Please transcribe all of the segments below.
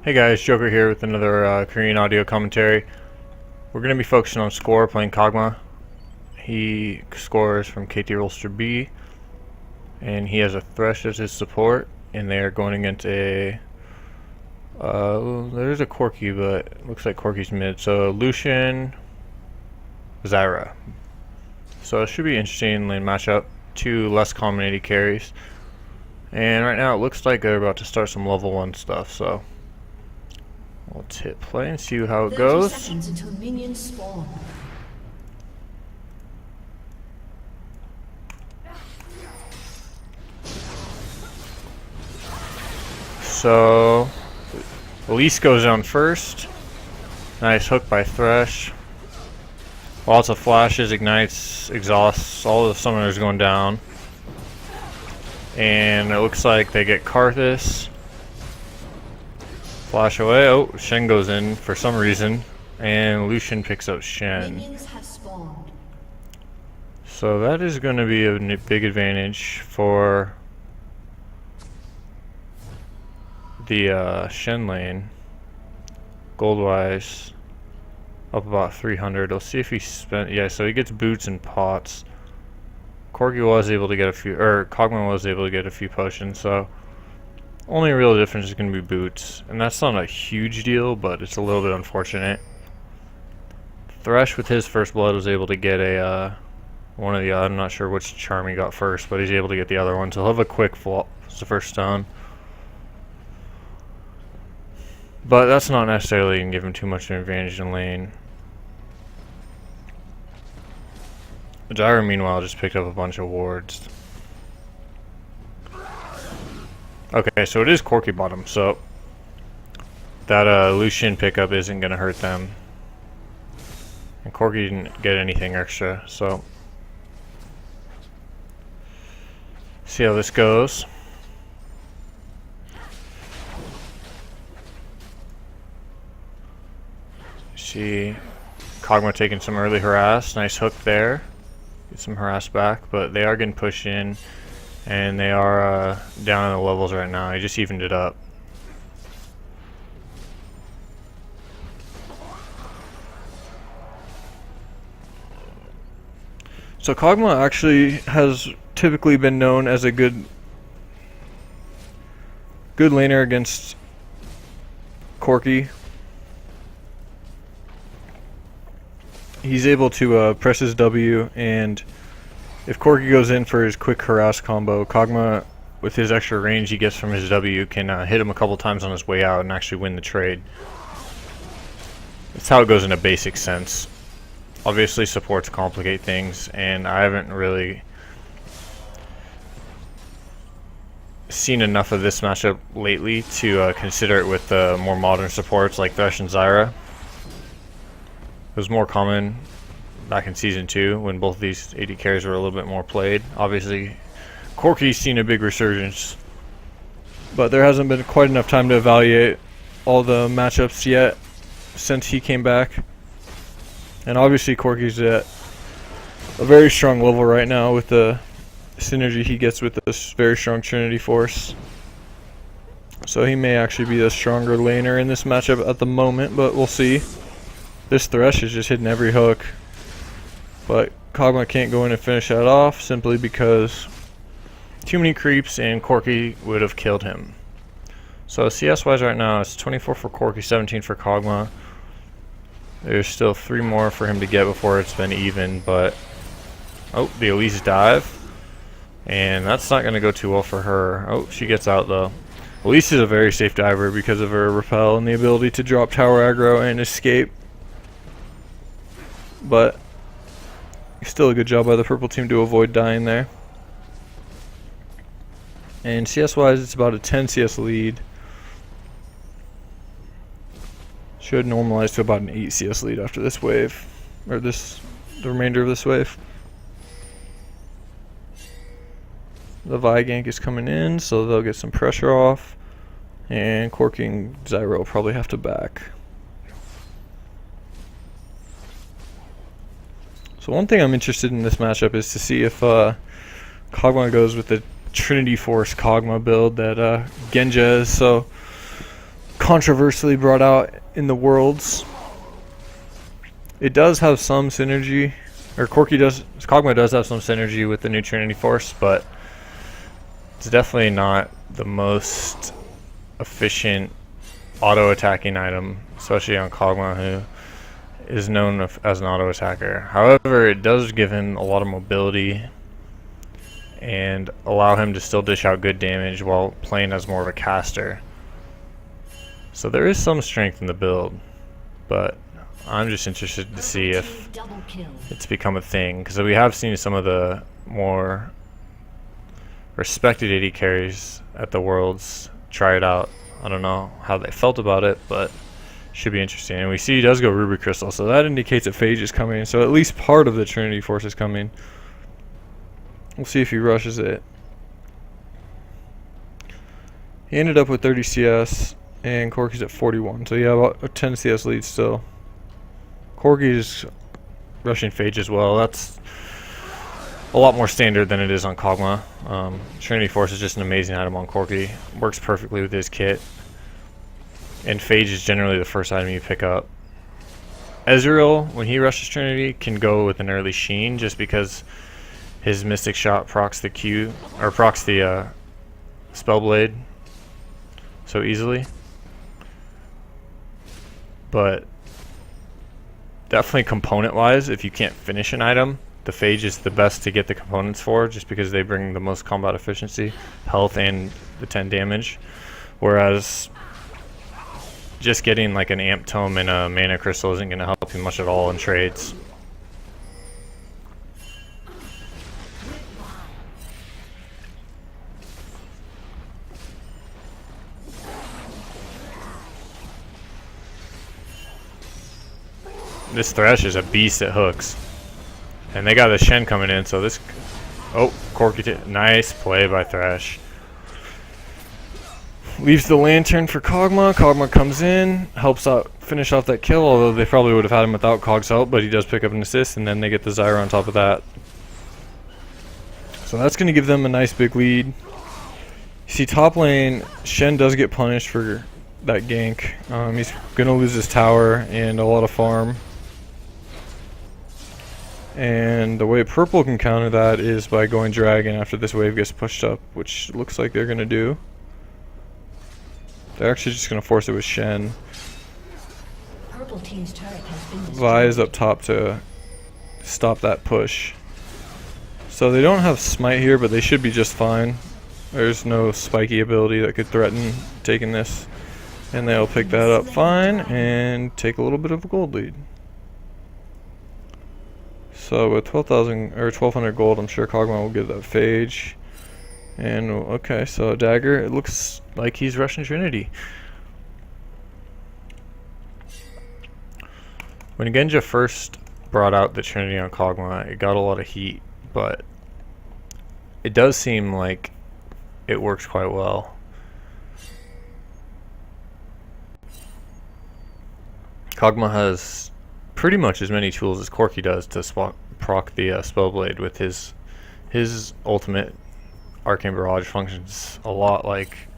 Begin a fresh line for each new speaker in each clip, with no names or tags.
Hey guys, Joker here with another Korean audio commentary. We're going to be focusing on score playing Kog'Maw. He scores from KT Rollster B, and he has a Thresh as his support, and they are going against a... there's a Corki, but it looks like Corki's mid. So Lucian, Zyra. So it should be an interesting lane matchup. Two less common AD carries. And right now it looks like they're about to start some level 1 stuff, so... let's hit play and see how it goes.
30 seconds until minions spawn.
So, Elise goes down first. Nice hook by Thresh. Lots of flashes, ignites, exhausts, all the summoners going down. And it looks like they get Karthus. Flash away. Oh, Shen goes in for some reason, and Lucian picks up Shen.
Minions have spawned.
So that is going to be a big advantage for the Shen lane. Gold-wise, up about 300. Let's see if he spent. Yeah, so he gets boots and pots. Corki was able to get a few, or Kog'Maw was able to get a few potions. So. Only real difference is going to be boots, and that's not a huge deal, but it's a little bit unfortunate. Thresh with his first blood was able to get a one of the I'm not sure which charm he got first, but he's able to get the other one, so he'll have a quick flop. It's the first stone. But that's not necessarily going to give him too much of an advantage in lane. Zyra, meanwhile, just picked up a bunch of wards. Okay, so it is Corki bottom, so that Lucian pickup isn't going to hurt them. And Corki didn't get anything extra, so see how this goes. See Kog'Maw taking some early harass, nice hook there. Get some harass back, but they are getting pushed in. And they are down in the levels right now. He just evened it up. So Kog'Maw actually has typically been known as a good laner against Corki. He's able to press his W, and if Corki goes in for his quick harass combo, Kog'Maw, with his extra range he gets from his W, can hit him a couple times on his way out and actually win the trade. That's how it goes in a basic sense. Obviously supports complicate things, and I haven't really seen enough of this matchup lately to consider it with more modern supports like Thresh and Zyra. It was more common back in Season 2 when both of these AD carries were a little bit more played. Obviously, Corki's seen a big resurgence, but there hasn't been quite enough time to evaluate all the matchups yet since he came back. And obviously Corki's at a very strong level right now with the synergy he gets with this very strong Trinity Force. So he may actually be the stronger laner in this matchup at the moment, but we'll see. This Thresh is just hitting every hook. But Kog'Maw can't go in and finish that off simply because too many creeps and Corki would have killed him. So CS wise right now it's 24 for Corki, 17 for Kog'Maw. There's still 3 more for him to get before it's been even, but oh, the Elise dive. And that's not going to go too well for her. Oh, she gets out though. Elise is a very safe diver because of her repel and the ability to drop tower aggro and escape. But still a good job by the purple team to avoid dying there. And CS wise it's about a 10 CS lead. Should normalize to about an 8 CS lead after this wave, or the remainder of this wave. The Vi gank is coming in, so they'll get some pressure off, and Corki and Zyra will probably have to back. So one thing I'm interested in this matchup is to see if Kog'Maw goes with the Trinity Force Kog'Maw build that Genja is. So controversially brought out in the Worlds. It does have some synergy, or Kog'Maw does have some synergy with the new Trinity Force, but it's definitely not the most efficient auto-attacking item, especially on Kog'Maw, who is known as an auto-attacker. However, it does give him a lot of mobility and allow him to still dish out good damage while playing as more of a caster. So there is some strength in the build, but I'm just interested to see if it's become a thing, because we have seen some of the more respected AD carries at the Worlds try it out. I don't know how they felt about it, but should be interesting. And we see he does go Ruby Crystal, so that indicates that Phage is coming. So at least part of the Trinity Force is coming. We'll see if he rushes it. He ended up with 30 CS, and Corki's at 41. So yeah, about a 10 CS lead still. Corki's rushing Phage as well. That's a lot more standard than it is on Kog'Maw. Trinity Force is just an amazing item on Corki. Works perfectly with his kit. And Phage is generally the first item you pick up. Ezreal, when he rushes Trinity, can go with an early Sheen just because his Mystic Shot procs the Q, or procs the Spellblade so easily. But definitely component-wise, if you can't finish an item, the Phage is the best to get the components for, just because they bring the most combat efficiency, health, and the 10 damage. Whereas just getting like an Amp Tome and a Mana Crystal isn't going to help you much at all in trades. This Thresh is a beast at hooks. And they got the Shen coming in, so this... Oh, Corki, nice play by Thresh. Leaves the Lantern for Kog'Maw. Kog'Maw comes in, helps out, finish off that kill, although they probably would have had him without Kog's help, but he does pick up an assist, and then they get the Zyra on top of that. So that's going to give them a nice big lead. You see top lane, Shen does get punished for that gank. He's going to lose his tower and a lot of farm. And the way purple can counter that is by going dragon after this wave gets pushed up, which looks like they're going to do. They're actually just going to force it with Shen.
Purple team's turret has been destroyed.
Vi is up top to stop that push. So they don't have smite here, but they should be just fine. There's no spiky ability that could threaten taking this. And they'll pick that up fine and take a little bit of a gold lead. So with 12,000 or 1,200 gold, I'm sure Kog'Maw will give that Phage. And okay, so Dagger, it looks like he's rushing Trinity. When Genja first brought out the Trinity on Kog'Maw, it got a lot of heat, but it does seem like it works quite well. Kog'Maw has pretty much as many tools as Corki does to proc the Spellblade with his ultimate. Arcane Barrage functions a lot like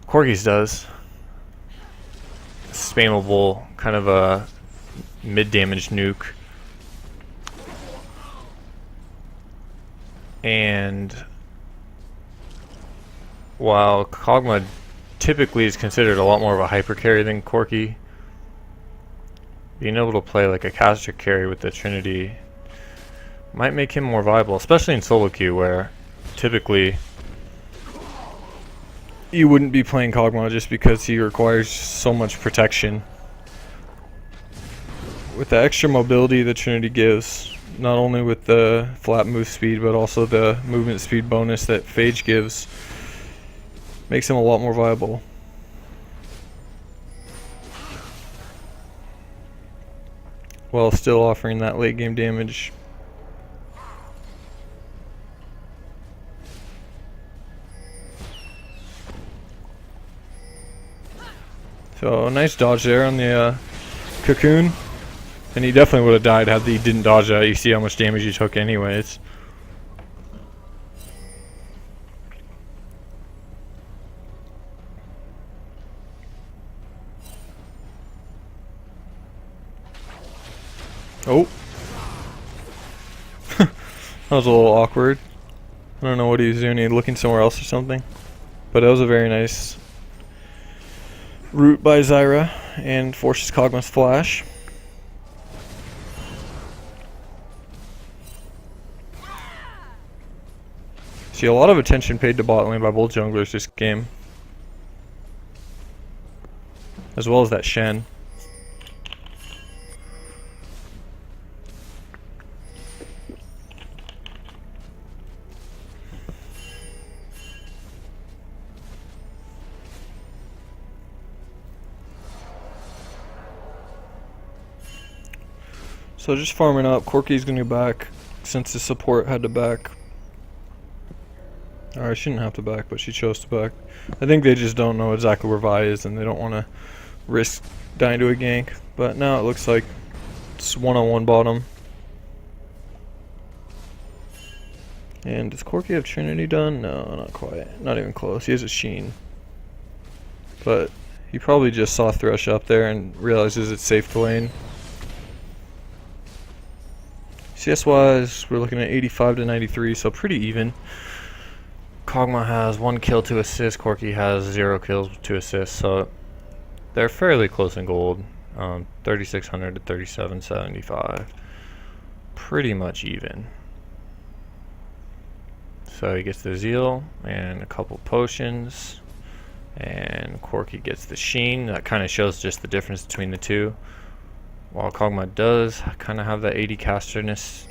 Corki's does. Spammable, kind of a mid-damage nuke. And while Kog'Maw typically is considered a lot more of a hyper carry than Corki, being able to play like a caster carry with the Trinity might make him more viable, especially in solo queue where typically you wouldn't be playing Kog'Maw just because he requires so much protection. With the extra mobility the Trinity gives, not only with the flat move speed but also the movement speed bonus that Phage gives, makes him a lot more viable. While still offering that late game damage. So a nice dodge there on the cocoon. And he definitely would have died had he didn't dodge that. You see how much damage he took anyways. Oh. That was a little awkward. I don't know what he was doing. He was looking somewhere else or something. But it was a very nice root by Zyra and forces Kog'Maw's flash. See a lot of attention paid to bot lane by both junglers this game. As well as that Shen. So just farming up. Corki's gonna back since the support had to back. Or I shouldn't have to back, but she chose to back. I think they just don't know exactly where Vi is and they don't want to risk dying to a gank. But now it looks like it's one-on-one bottom. And does Corki have Trinity done? No, not quite. Not even close. He has a Sheen. But he probably just saw Thresh up there and realizes it's safe to lane. CS wise, we're looking at 85 to 93, so pretty even. Kog'Maw has 1 kill, 2 assists. Corki has 0 kills, 2 assists. So they're fairly close in gold. 3,600 to 3,775. Pretty much even. So he gets the Zeal and a couple potions. And Corki gets the Sheen. That kind of shows just the difference between the two. While Kog'Maw does kind of have that 80 casterness,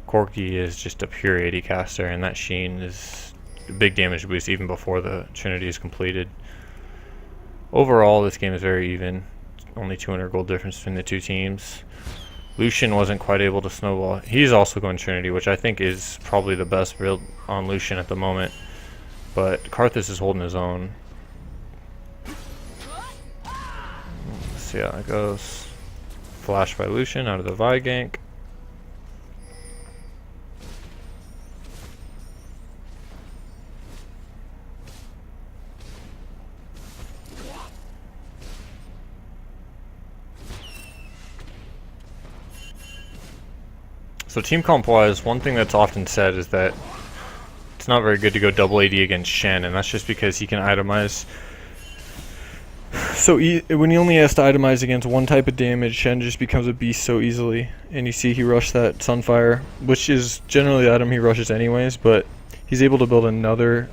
Corki is just a pure 80 caster, and that Sheen is a big damage boost even before the Trinity is completed. Overall, this game is very even. Only 200 gold difference between the two teams. Lucian wasn't quite able to snowball. He's also going Trinity, which I think is probably the best build on Lucian at the moment. But Karthus is holding his own. Let's see how that goes. Flash by Lucian out of the Vi gank. So team comp wise, one thing that's often said is that it's not very good to go double AD against Shen, and that's just because he can itemize. So when he only has to itemize against one type of damage, Shen just becomes a beast so easily. And you see he rushed that Sunfire, which is generally the item he rushes anyways, but he's able to build another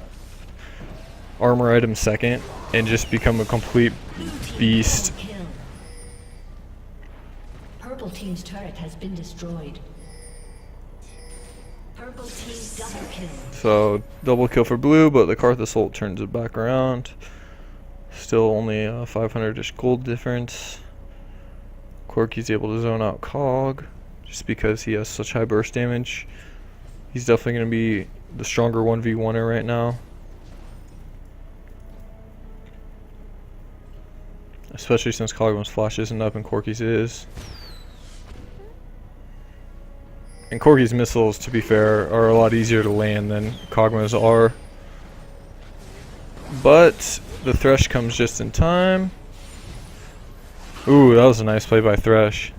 armor item second and just become a complete beast.
Purple team's turret has been destroyed. Purple team double kill.
So double kill for blue, but the Karthus ult turns it back around. Still only 500-ish gold difference. Corki's able to zone out Cog just because he has such high burst damage. He's definitely going to be the stronger 1v1er right now. Especially since Kog'Maw's flash isn't up and Corki's is. And Corki's missiles, to be fair, are a lot easier to land than Kog'Maw's are. But the Thresh comes just in time. Ooh, that was a nice play by Thresh.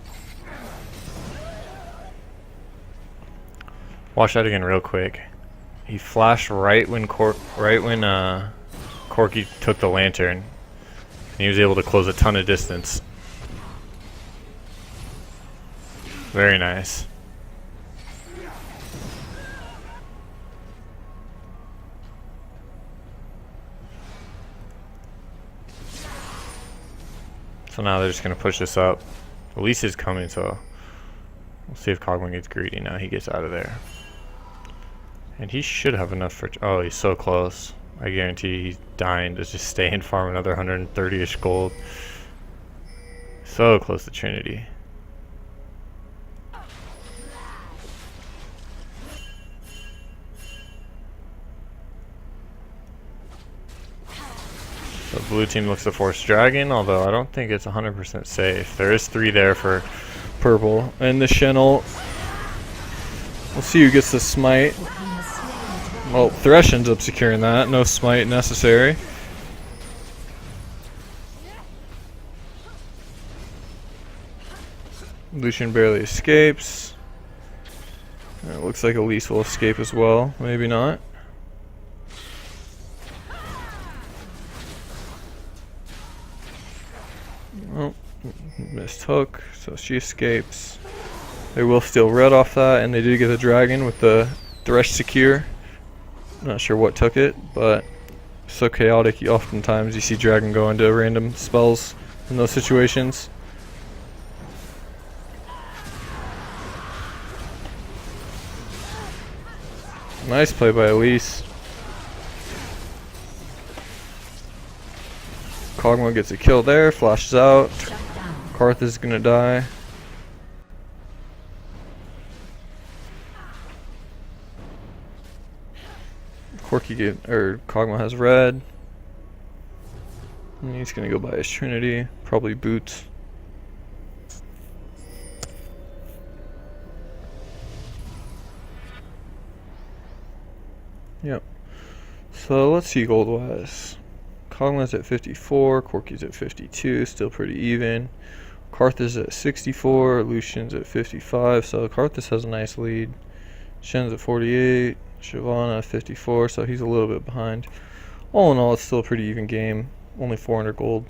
Watch that again real quick. He flashed right when Corki took the lantern. And he was able to close a ton of distance. Very nice. So now they're just going to push this up. Elise is coming, so we'll see if Kog'Maw gets greedy. Now he gets out of there. And he should have enough for... Oh, he's so close. I guarantee he's dying to just stay and farm another 130-ish gold. So close to Trinity. The blue team looks to force Dragon, although I don't think it's 100% safe. There is 3 there for purple. And the Shen ult. We'll see who gets the smite. Well, Thresh ends up securing that. No smite necessary. Lucian barely escapes. It looks like Elise will escape as well. Maybe not. Oh, missed hook, so she escapes. They will steal red off that, and they did get the dragon with the Thresh secure. Not sure what took it, but so chaotic. Oftentimes you see dragon go into random spells in those situations. Nice play by Elise. Kog'Maw gets a kill there, flashes out. Karth is gonna die. Kog'Maw has red. And he's gonna go buy his Trinity, probably boots. Yep. So let's see gold wise. Kog'Maw's at 54, Corki's at 52, still pretty even. Karth is at 64, Lucian's at 55, so Karthus has a nice lead. Shen's at 48, Shyvana at 54, so he's a little bit behind. All in all, it's still a pretty even game. Only 400 gold.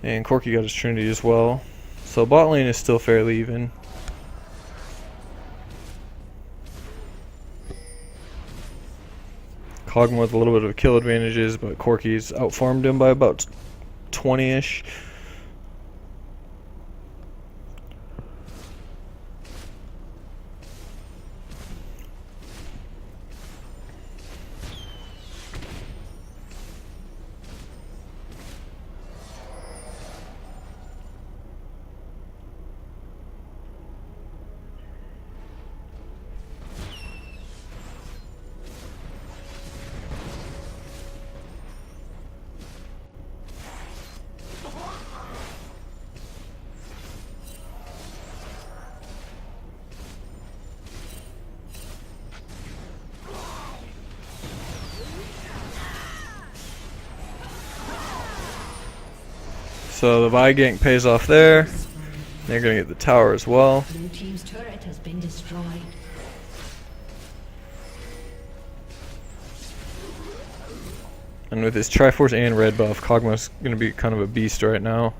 And Corki got his Trinity as well. So bot lane is still fairly even. Kog'Maw with a little bit of kill advantages, but Corki's outfarmed him by about 20-ish. So the buy gank pays off there. They're gonna get the tower as well.
Blue team's turret has been destroyed.
And with his Triforce and red buff, Kog'Maw's gonna be kind of a beast right now.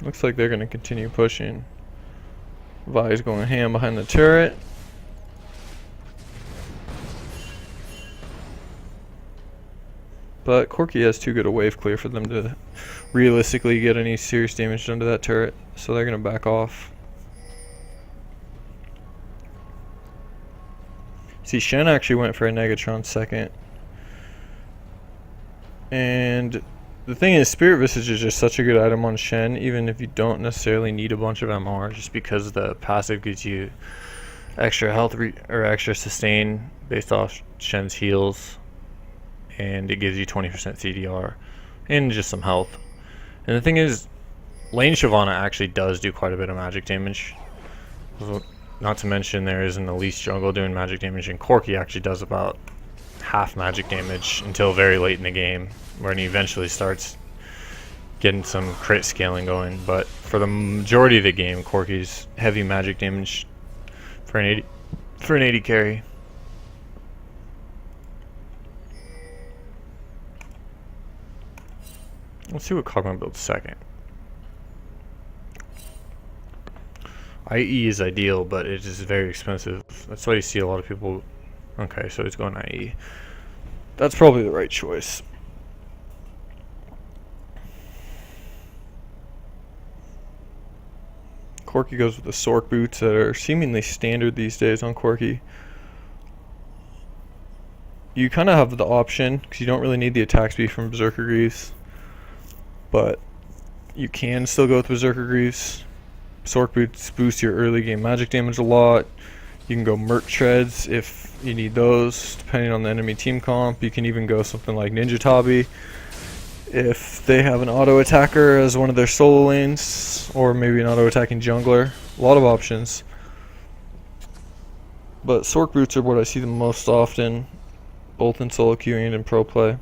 Looks like they're gonna continue pushing. Vi's going ham behind the turret. But Corki has too good a wave clear for them to realistically get any serious damage done to that turret, so they're going to back off. See, Shen actually went for a Negatron second. And the thing is, Spirit Visage is just such a good item on Shen, even if you don't necessarily need a bunch of MR, just because the passive gives you extra health or extra sustain based off Shen's heals. And it gives you 20% CDR and just some health. And the thing is, lane Shyvana actually does do quite a bit of magic damage. Not to mention there is an Elise jungle doing magic damage, and Corki actually does about half magic damage until very late in the game, when he eventually starts getting some crit scaling going. But for the majority of the game, Corki's heavy magic damage for an 80 carry. Let's see what Kog'Maw builds second. IE is ideal, but it is very expensive. That's why you see a lot of people. Okay, so he's going IE. That's probably the right choice. Corki goes with the Sork boots that are seemingly standard these days on Corki. You kind of have the option, because you don't really need the attack speed from Berserker Greaves. But you can still go with Berserker Greaves. Sork boots boost your early game magic damage a lot. You can go Merc Treads if you need those, depending on the enemy team comp. You can even go something like Ninja Tabi if they have an auto attacker as one of their solo lanes, or maybe an auto attacking jungler. A lot of options. But Sork boots are what I see the most often, both in solo queue and in pro play.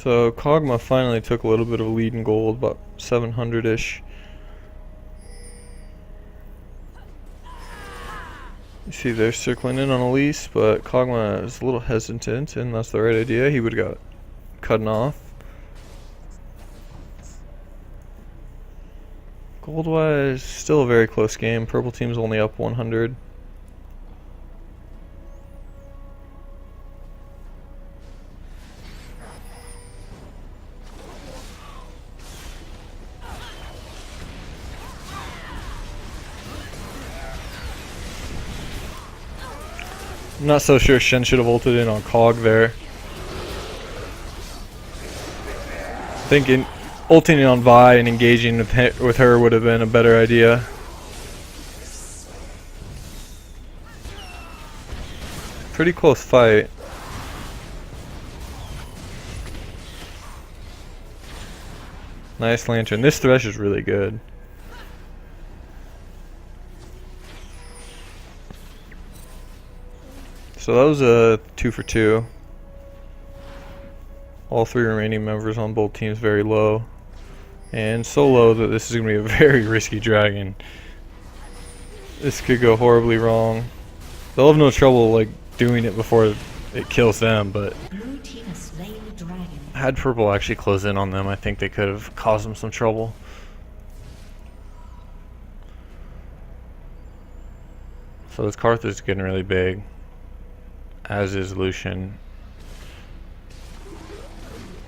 So Kog'Maw finally took a little bit of a lead in gold, about 700-ish. You see they're circling in on Elise, but Kog'Maw is a little hesitant, and that's the right idea. He would have got cut off. Gold-wise, still a very close game. Purple team's only up 100. I'm not so sure Shen should have ulted in on Cog there. Thinking ulting in on Vi and engaging with her would have been a better idea. Pretty close fight. Nice lantern. This Thresh is really good. So that was a 2 for 2. All 3 remaining members on both teams very low. And so low that this is going to be a very risky dragon. This could go horribly wrong. They'll have no trouble like doing it before it kills them, but
Blue team has slain the dragon.
had purple actually close in on them, I think they could have caused them some trouble. So this Karth is getting really big, as is Lucian.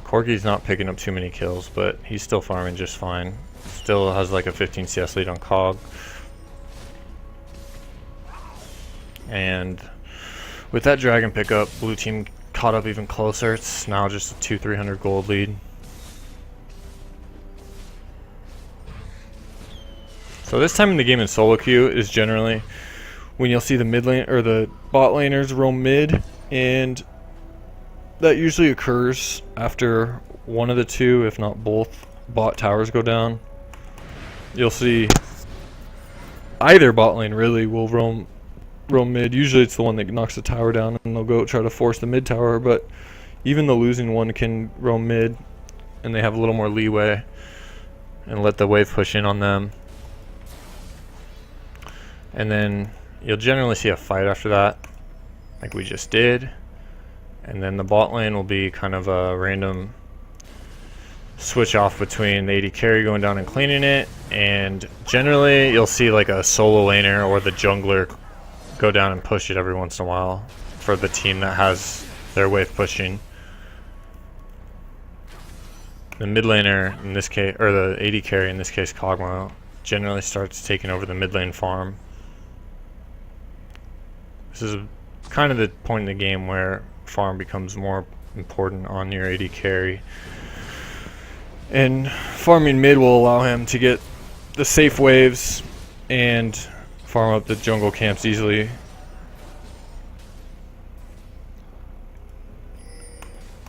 Corki's not picking up too many kills, but he's still farming just fine. Still has like a 15 CS lead on Cog. And with that dragon pickup, blue team caught up even closer. It's now just a 200-300 gold lead. So this time in the game in solo queue is generally when you'll see the mid lane or the bot laners roam mid, and that usually occurs after one of the two, if not both, bot towers go down. You'll see either bot lane really will roam mid. Usually it's the one that knocks the tower down, and they'll go try to force the mid tower, but even the losing one can roam mid, and they have a little more leeway and let the wave push in on them. And then you'll generally see a fight after that, like we just did. And then the bot lane will be kind of a random switch off between the AD carry going down and cleaning it, and generally you'll see like a solo laner or the jungler go down and push it every once in a while for the team that has their wave pushing. The mid laner in this case, or the AD carry in this case, Kog'Maw, generally starts taking over the mid lane farm. This is kind of the point in the game where farm becomes more important on your AD carry, and farming mid will allow him to get the safe waves and farm up the jungle camps easily.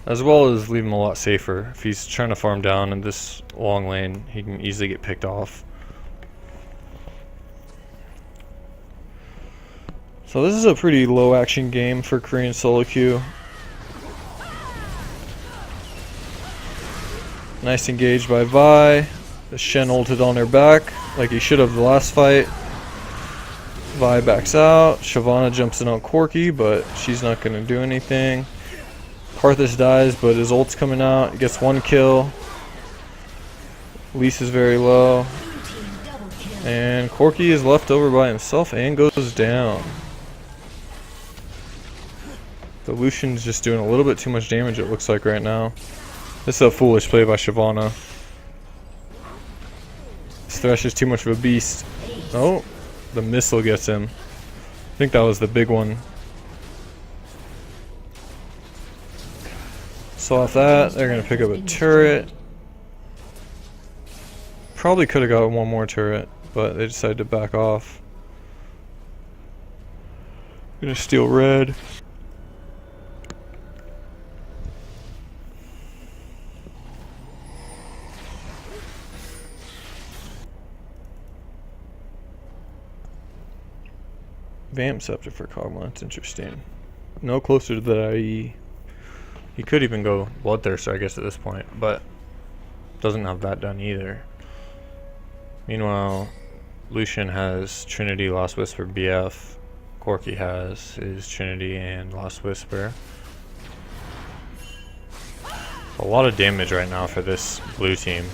As well as leave him a lot safer. If he's trying to farm down in this long lane, he can easily get picked off. So this is a pretty low action game for Korean solo queue. Nice engage by Vi. The Shen ulted on her back like he should have the last fight. Vi backs out. Shyvana jumps in on Corki, but she's not going to do anything. Karthus dies, but his ult's coming out. He gets 1 kill. Elise is very low. And Corki is left over by himself and goes down. The Lucian's just doing a little bit too much damage, it looks like right now. This is a foolish play by Shyvana. This Thresh is too much of a beast. Oh, the missile gets him. I think that was the big one. So off that, they're going to pick up a turret. Probably could have got one more turret, but they decided to back off. Gonna steal red. Vamp Scepter for Kog'Maw, that's interesting. No closer to the IE. He could even go Bloodthirster, I guess, at this point, but doesn't have that done either. Meanwhile, Lucian has Trinity, Lost Whisper, BF. Corki has his Trinity and Lost Whisper. A lot of damage right now for this blue team.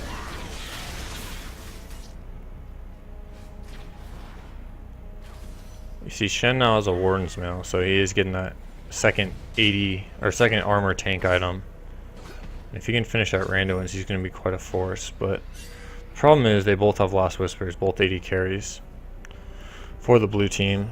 You see Shen now has a Warden's Mail, so he is getting that second 80 or second armor tank item. If he can finish that Randuin's, he's going to be quite a force, but the problem is they both have Lost Whispers, both 80 carries for the blue team.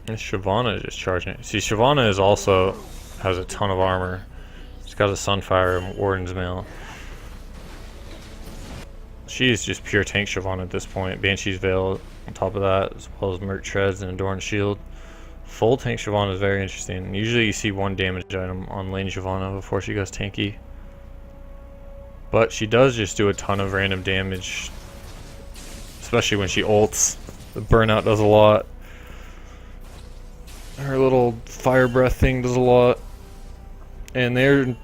And Shyvana is just charging it. See, Shyvana is also has a ton of armor. She's got a Sunfire and Warden's Mail. She is just pure tank Shyvana at this point. Banshee's Veil on top of that, as well as Merc Treads and Adorned Shield. Full tank Shyvana is very interesting. Usually you see one damage item on lane Shyvana before she goes tanky. But she does just do a ton of random damage. Especially when she ults. The burnout does a lot. Her little fire breath thing does a lot. And they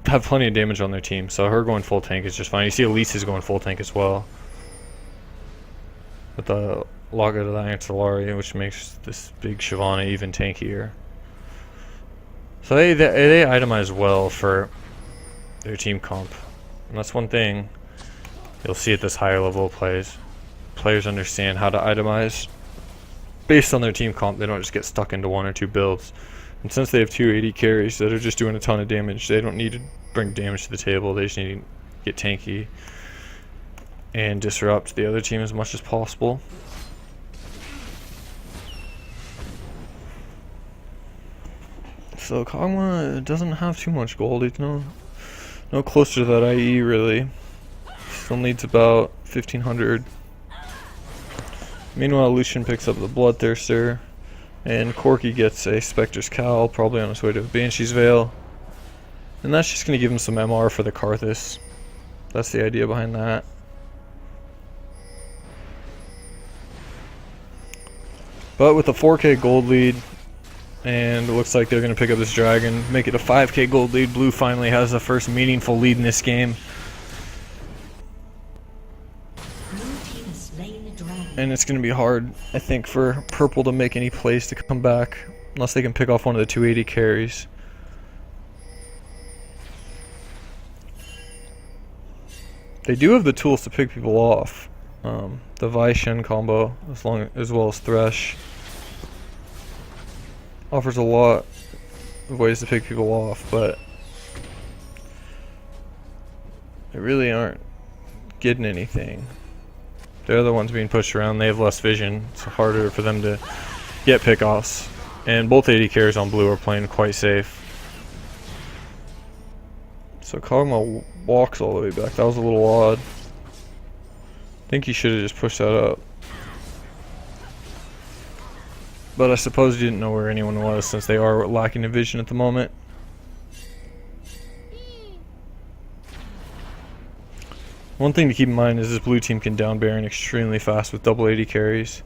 have plenty of damage on their team, so her going full tank is just fine. You see Elise is going full tank as well. With the Locket of the Ancillary, which makes this big Shyvana even tankier. So they itemize well for their team comp. And that's one thing you'll see at this higher level of plays. Players understand how to itemize based on their team comp. They don't just get stuck into one or two builds. And since they have 280 carries that are just doing a ton of damage, they don't need to bring damage to the table. They just need to get tanky and disrupt the other team as much as possible. So Kog'Maw doesn't have too much gold. He's no closer to that IE really. Still needs about 1500. Meanwhile, Lucian picks up the Bloodthirster, and Corki gets a Spectre's Cowl, probably on his way to Banshee's Veil. And that's just going to give him some MR for the Karthus. That's the idea behind that. But with a 4k gold lead, and it looks like they're going to pick up this dragon, make it a 5k gold lead. Blue finally has the first meaningful lead in this game. And it's going to be hard, I think, for purple to make any plays to come back, unless they can pick off one of the 280 carries. They do have the tools to pick people off. The Vi Shen combo, as well as Thresh, offers a lot of ways to pick people off, but they really aren't getting anything. They're the ones being pushed around. They have less vision. It's harder for them to get pickoffs. And both 80 carries on blue are playing quite safe. So Kog'Maw walks all the way back. That was a little odd. I think he should have just pushed that up. But I suppose he didn't know where anyone was, since they are lacking in vision at the moment. One thing to keep in mind is this blue team can down Baron extremely fast with double 80 carries,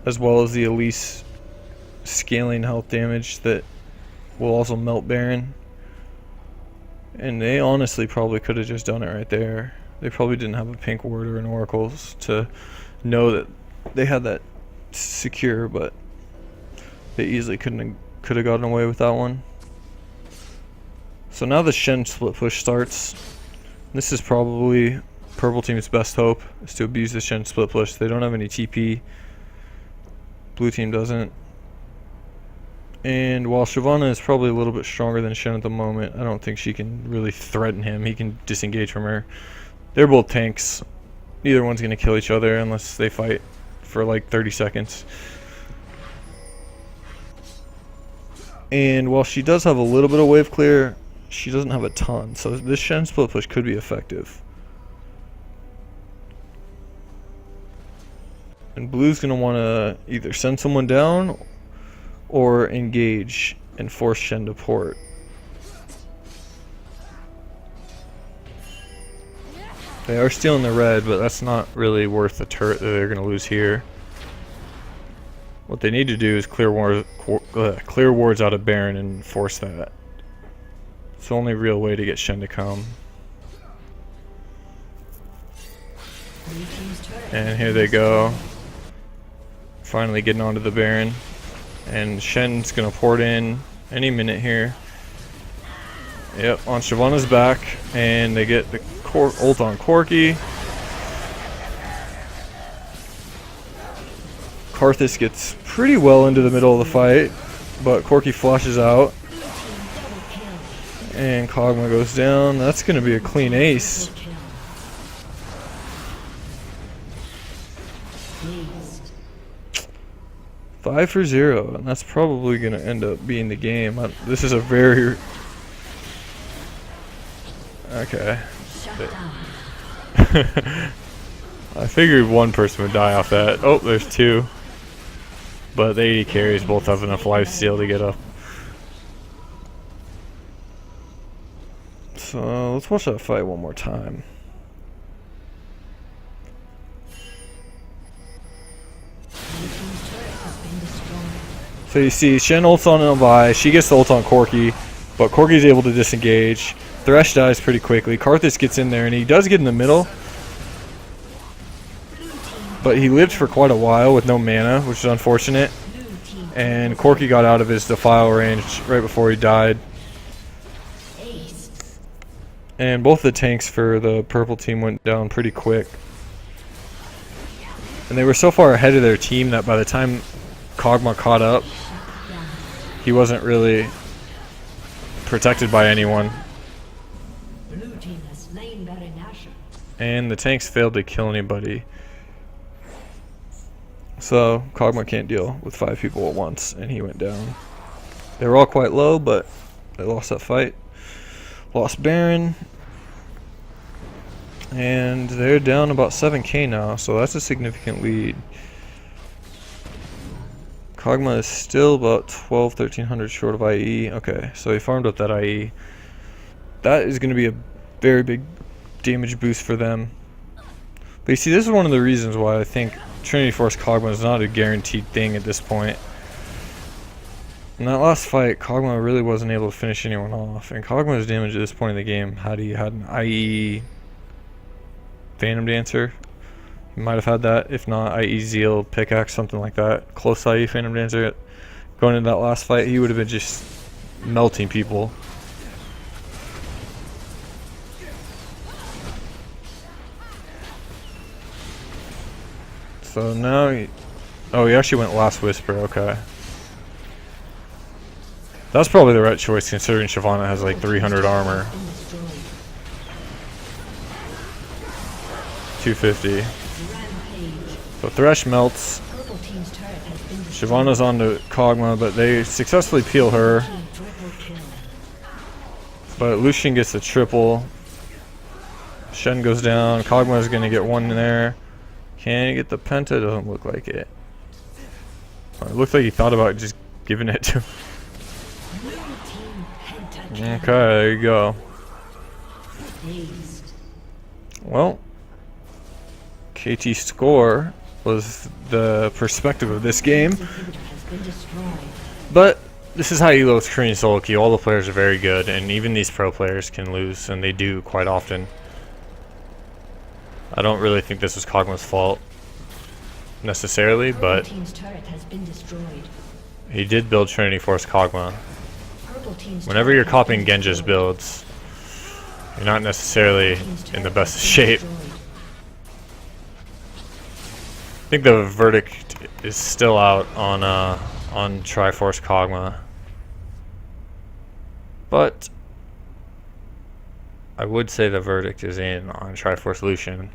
as well as the Elise scaling health damage that will also melt Baron. And they honestly probably could have just done it right there. They probably didn't have a pink ward or an oracles to know that they had that secure, but they easily could have gotten away with that one. So now the Shen split push starts. This is probably purple team's best hope, is to abuse the Shen split push. They don't have any TP. Blue team doesn't. And while Shyvana is probably a little bit stronger than Shen at the moment, I don't think she can really threaten him. He can disengage from her. They're both tanks. Neither one's going to kill each other unless they fight for like 30 seconds. And while she does have a little bit of wave clear, she doesn't have a ton. So this Shen split push could be effective. And blue's going to want to either send someone down or engage and force Shen to port.
They are stealing the red, but that's not really worth the turret that they're going to lose here. What they need to do is clear wards out of Baron and force that. It's the only real way to get Shen to come. And here they go. Finally getting onto the Baron. And Shen's going to port in any minute here. Yep, on Shyvana's back. And they get the ult on Corki. Karthus gets pretty well into the middle of the fight, but Corki flashes out. And Kog'Maw goes down. That's going to be a clean ace. Five for 0, and that's probably going to end up being the game. This is a very... Okay. I figured one person would die off that. Oh, there's two. But the AD carries both have enough lifesteal to get up. So let's watch that fight one more time. So you see Shen ults on Elvi, she gets the ult on Corki, but Corki's able to disengage. Thresh dies pretty quickly. Karthus gets in there and he does get in the middle. But he lived for quite a while with no mana, which is unfortunate. And Corki got out of his defile range right before he died. And both the tanks for the purple team went down pretty quick. And they were so far ahead of their team that by the time Kog'Maw caught up, he wasn't really protected by anyone. And the tanks failed to kill anybody. So Kog'Maw can't deal with 5 people at once, and he went down. They were all quite low, but they lost that fight. Lost Baron. And they're down about 7k now, so that's a significant lead. Kog'Maw is still about 1300 short of IE. Okay, so he farmed up that IE. That is going to be a very big damage boost for them. But you see, this is one of the reasons why I think Trinity Force Kog'Maw is not a guaranteed thing at this point. In that last fight, Kog'Maw really wasn't able to finish anyone off. And Kog'Maw's damage at this point in the game, had he had an IE Phantom Dancer, he might have had that. If not, IE Zeal, Pickaxe, something like that. Close IE Phantom Dancer. Going into that last fight, he would have been just melting people. So now he actually went Last Whisper, okay. That's probably the right choice considering Shyvana has like 300 armor. 250. So Thresh melts. Shyvana's onto Kog'Maw, but they successfully peel her. But Lucian gets the triple. Shen goes down. Kog'Maw is going to get one in there. Can he get the penta? Doesn't look like it. It looks like he thought about just giving it to him. Okay, there you go. Well, KT score was the perspective of this game. But this is how you lose Korean solo queue. All the players are very good, and even these pro players can lose, and they do quite often. I don't really think this was Kog'Maw's fault necessarily, but he did build Trinity Force Kog'Maw. Whenever you're copying Genja's builds, you're not necessarily in the best shape. I think the verdict is still out on Triforce Kog'Maw, but I would say the verdict is in on Triforce Lucian.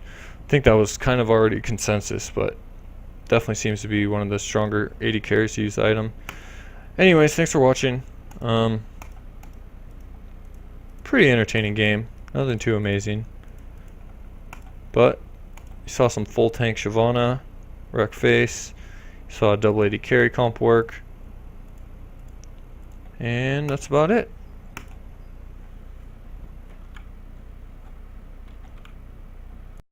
I think that was kind of already consensus, but definitely seems to be one of the stronger AD carries to use the item. Anyways, thanks for watching. Pretty entertaining game. Nothing too amazing. But you saw some full tank Shyvana, wreck face. You saw a double AD carry comp work. And that's about it.